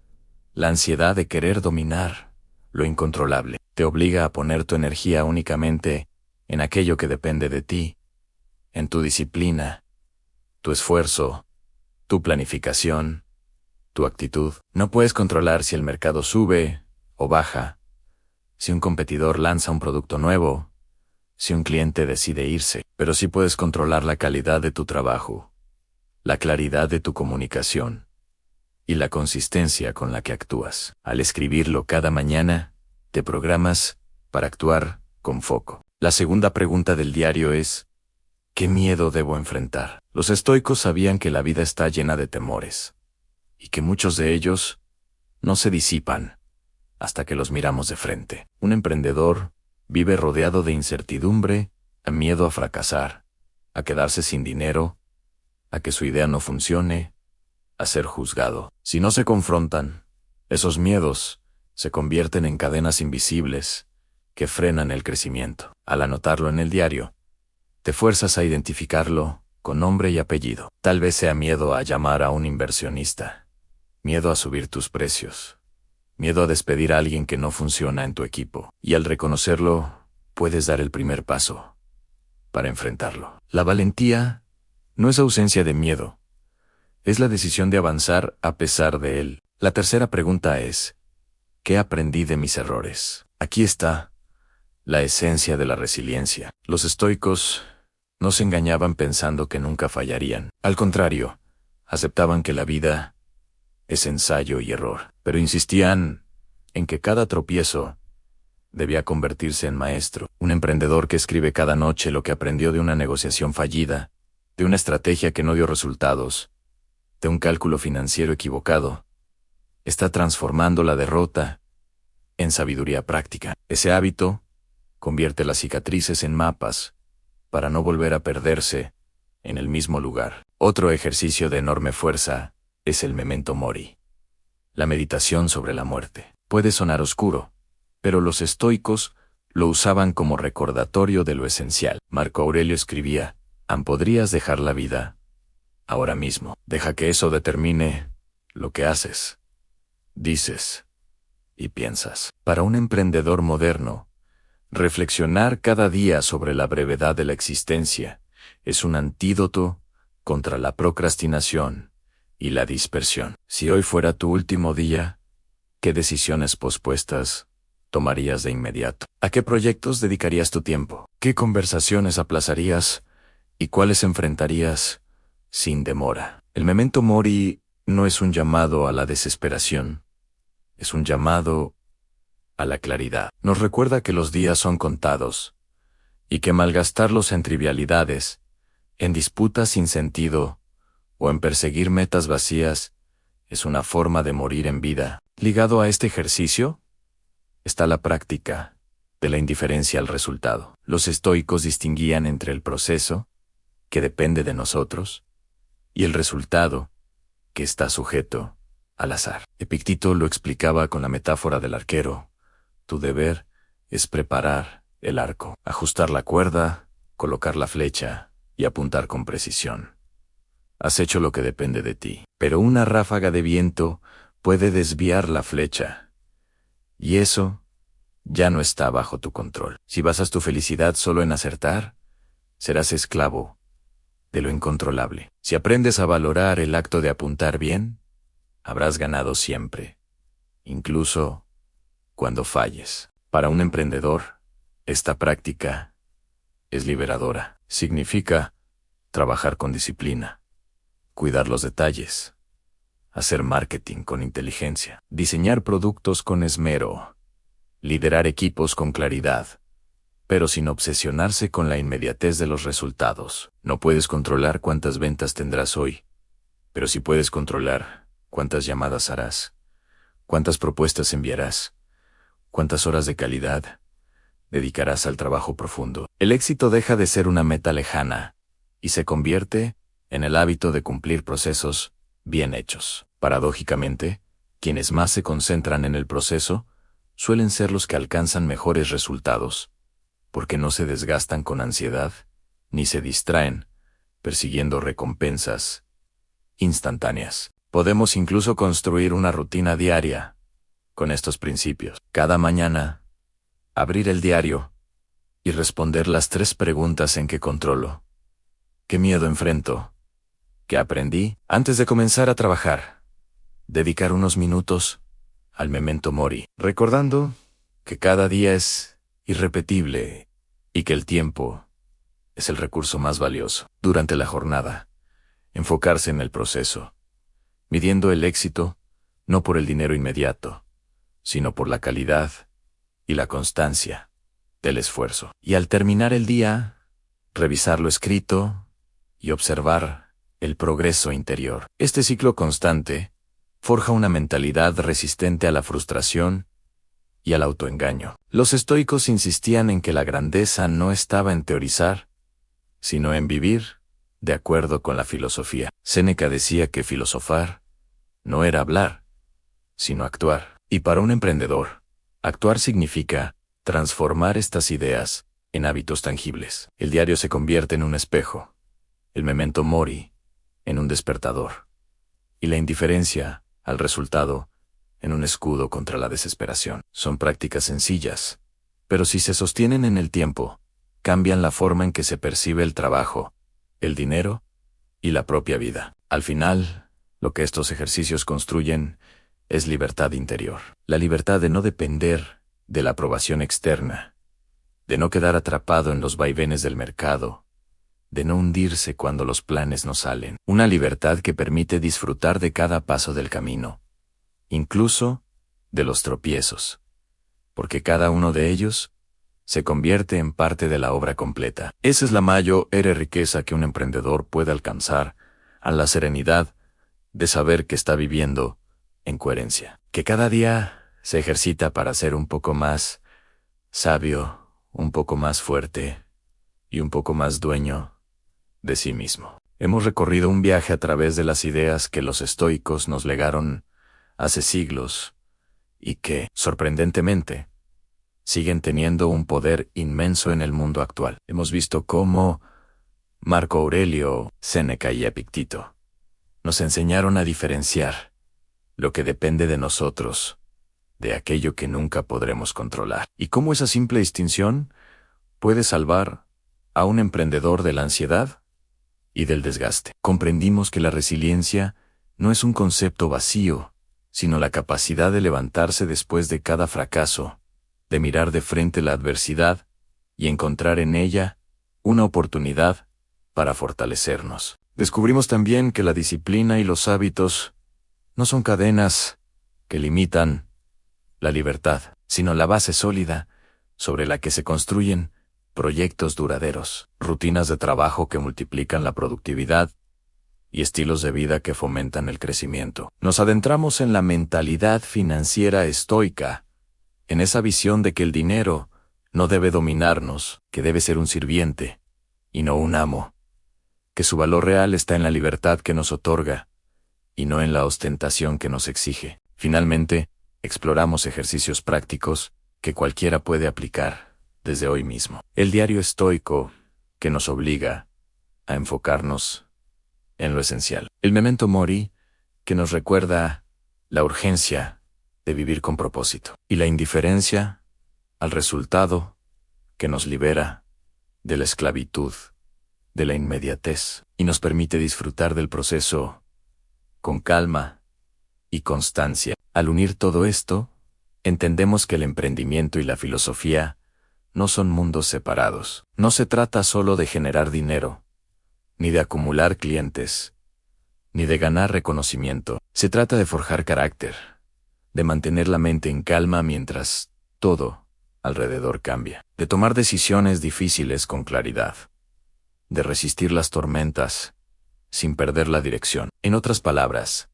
la ansiedad de querer dominar lo incontrolable, te obliga a poner tu energía únicamente en aquello que depende de ti, en tu disciplina, tu esfuerzo, tu planificación, tu actitud. No puedes controlar si el mercado sube o baja, si un competidor lanza un producto nuevo, si un cliente decide irse, pero sí puedes controlar la calidad de tu trabajo, la claridad de tu comunicación y la consistencia con la que actúas. Al escribirlo cada mañana, te programas para actuar con foco. La segunda pregunta del diario es, ¿qué miedo debo enfrentar? Los estoicos sabían que la vida está llena de temores, y que muchos de ellos no se disipan hasta que los miramos de frente. Un emprendedor vive rodeado de incertidumbre, a miedo a fracasar, a quedarse sin dinero, a que su idea no funcione, a ser juzgado. Si no se confrontan, esos miedos se convierten en cadenas invisibles que frenan el crecimiento. Al anotarlo en el diario, te fuerzas a identificarlo con nombre y apellido. Tal vez sea miedo a llamar a un inversionista, miedo a subir tus precios, miedo a despedir a alguien que no funciona en tu equipo. Y al reconocerlo, puedes dar el primer paso para enfrentarlo. La valentía no es ausencia de miedo, es la decisión de avanzar a pesar de él. La tercera pregunta es, ¿qué aprendí de mis errores? Aquí está la esencia de la resiliencia. Los estoicos no se engañaban pensando que nunca fallarían. Al contrario, aceptaban que la vida es ensayo y error, pero insistían en que cada tropiezo debía convertirse en maestro. Un emprendedor que escribe cada noche lo que aprendió de una negociación fallida, de una estrategia que no dio resultados, de un cálculo financiero equivocado, está transformando la derrota en sabiduría práctica. Ese hábito convierte las cicatrices en mapas para no volver a perderse en el mismo lugar. Otro ejercicio de enorme fuerza es el memento mori, la meditación sobre la muerte. Puede sonar oscuro, pero los estoicos lo usaban como recordatorio de lo esencial. Marco Aurelio escribía, «Podrías dejar la vida ahora mismo. Deja que eso determine lo que haces, dices y piensas». Para un emprendedor moderno, reflexionar cada día sobre la brevedad de la existencia es un antídoto contra la procrastinación y la dispersión. Si hoy fuera tu último día, ¿qué decisiones pospuestas tomarías de inmediato? ¿A qué proyectos dedicarías tu tiempo? ¿Qué conversaciones aplazarías y cuáles enfrentarías sin demora? El memento mori no es un llamado a la desesperación, es un llamado a la claridad. Nos recuerda que los días son contados y que malgastarlos en trivialidades, en disputas sin sentido o en perseguir metas vacías es una forma de morir en vida. Ligado a este ejercicio está la práctica de la indiferencia al resultado. Los estoicos distinguían entre el proceso, que depende de nosotros, y el resultado, que está sujeto al azar. Epicteto lo explicaba con la metáfora del arquero. Tu deber es preparar el arco, ajustar la cuerda, colocar la flecha y apuntar con precisión. Has hecho lo que depende de ti, pero una ráfaga de viento puede desviar la flecha, y eso ya no está bajo tu control. Si basas tu felicidad solo en acertar, serás esclavo de lo incontrolable. Si aprendes a valorar el acto de apuntar bien, habrás ganado siempre, incluso cuando falles. Para un emprendedor, esta práctica es liberadora. Significa trabajar con disciplina, cuidar los detalles, hacer marketing con inteligencia, diseñar productos con esmero, liderar equipos con claridad, pero sin obsesionarse con la inmediatez de los resultados. No puedes controlar cuántas ventas tendrás hoy, pero sí puedes controlar cuántas llamadas harás, cuántas propuestas enviarás, cuántas horas de calidad dedicarás al trabajo profundo. El éxito deja de ser una meta lejana y se convierte en el hábito de cumplir procesos bien hechos. Paradójicamente, quienes más se concentran en el proceso suelen ser los que alcanzan mejores resultados, porque no se desgastan con ansiedad, ni se distraen persiguiendo recompensas instantáneas. Podemos incluso construir una rutina diaria con estos principios. Cada mañana, abrir el diario y responder las 3 preguntas en que controlo. ¿Qué miedo enfrento? ¿Qué aprendí? Antes de comenzar a trabajar, dedicar unos minutos al memento mori, recordando que cada día es irrepetible y que el tiempo es el recurso más valioso. Durante la jornada, enfocarse en el proceso, midiendo el éxito no por el dinero inmediato, sino por la calidad y la constancia del esfuerzo. Y al terminar el día, revisar lo escrito y observar el progreso interior. Este ciclo constante forja una mentalidad resistente a la frustración y al autoengaño. Los estoicos insistían en que la grandeza no estaba en teorizar, sino en vivir de acuerdo con la filosofía. Séneca decía que filosofar no era hablar, sino actuar. Y para un emprendedor, actuar significa transformar estas ideas en hábitos tangibles. El diario se convierte en un espejo, el memento mori en un despertador, y la indiferencia al resultado en un escudo contra la desesperación. Son prácticas sencillas, pero si se sostienen en el tiempo, cambian la forma en que se percibe el trabajo, el dinero y la propia vida. Al final, lo que estos ejercicios construyen es libertad interior. La libertad de no depender de la aprobación externa, de no quedar atrapado en los vaivenes del mercado, de no hundirse cuando los planes no salen. Una libertad que permite disfrutar de cada paso del camino, incluso de los tropiezos, porque cada uno de ellos se convierte en parte de la obra completa. Esa es la mayor riqueza que un emprendedor puede alcanzar, a la serenidad de saber que está viviendo en coherencia, que cada día se ejercita para ser un poco más sabio, un poco más fuerte y un poco más dueño de sí mismo. Hemos recorrido un viaje a través de las ideas que los estoicos nos legaron hace siglos y que, sorprendentemente, siguen teniendo un poder inmenso en el mundo actual. Hemos visto cómo Marco Aurelio, Séneca y Epicteto nos enseñaron a diferenciar lo que depende de nosotros de aquello que nunca podremos controlar, y cómo esa simple distinción puede salvar a un emprendedor de la ansiedad y del desgaste. Comprendimos que la resiliencia no es un concepto vacío, sino la capacidad de levantarse después de cada fracaso, de mirar de frente la adversidad y encontrar en ella una oportunidad para fortalecernos. Descubrimos también que la disciplina y los hábitos no son cadenas que limitan la libertad, sino la base sólida sobre la que se construyen proyectos duraderos, rutinas de trabajo que multiplican la productividad y estilos de vida que fomentan el crecimiento. Nos adentramos en la mentalidad financiera estoica, en esa visión de que el dinero no debe dominarnos, que debe ser un sirviente y no un amo, que su valor real está en la libertad que nos otorga y no en la ostentación que nos exige. Finalmente, exploramos ejercicios prácticos que cualquiera puede aplicar desde hoy mismo. El diario estoico que nos obliga a enfocarnos en lo esencial. El memento mori que nos recuerda la urgencia de vivir con propósito. Y la indiferencia al resultado que nos libera de la esclavitud, de la inmediatez, y nos permite disfrutar del proceso con calma y constancia. Al unir todo esto, entendemos que el emprendimiento y la filosofía no son mundos separados. No se trata solo de generar dinero, ni de acumular clientes, ni de ganar reconocimiento. Se trata de forjar carácter, de mantener la mente en calma mientras todo alrededor cambia, de tomar decisiones difíciles con claridad, de resistir las tormentas sin perder la dirección. En otras palabras,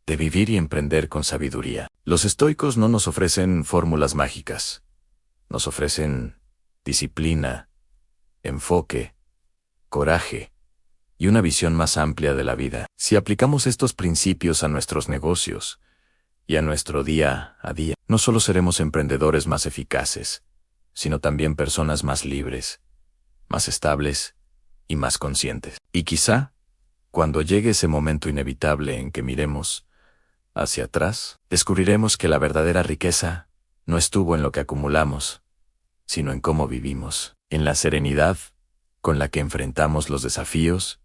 de vivir y emprender con sabiduría. Los estoicos no nos ofrecen fórmulas mágicas, nos ofrecen disciplina, enfoque, coraje y una visión más amplia de la vida. Si aplicamos estos principios a nuestros negocios y a nuestro día a día, no solo seremos emprendedores más eficaces, sino también personas más libres, más estables y más conscientes. Y quizá, cuando llegue ese momento inevitable en que miremos hacia atrás, descubriremos que la verdadera riqueza no estuvo en lo que acumulamos, sino en cómo vivimos, en la serenidad con la que enfrentamos los desafíos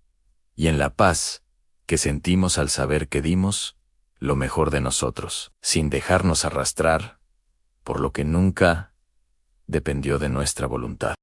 y en la paz que sentimos al saber que dimos lo mejor de nosotros, sin dejarnos arrastrar por lo que nunca dependió de nuestra voluntad.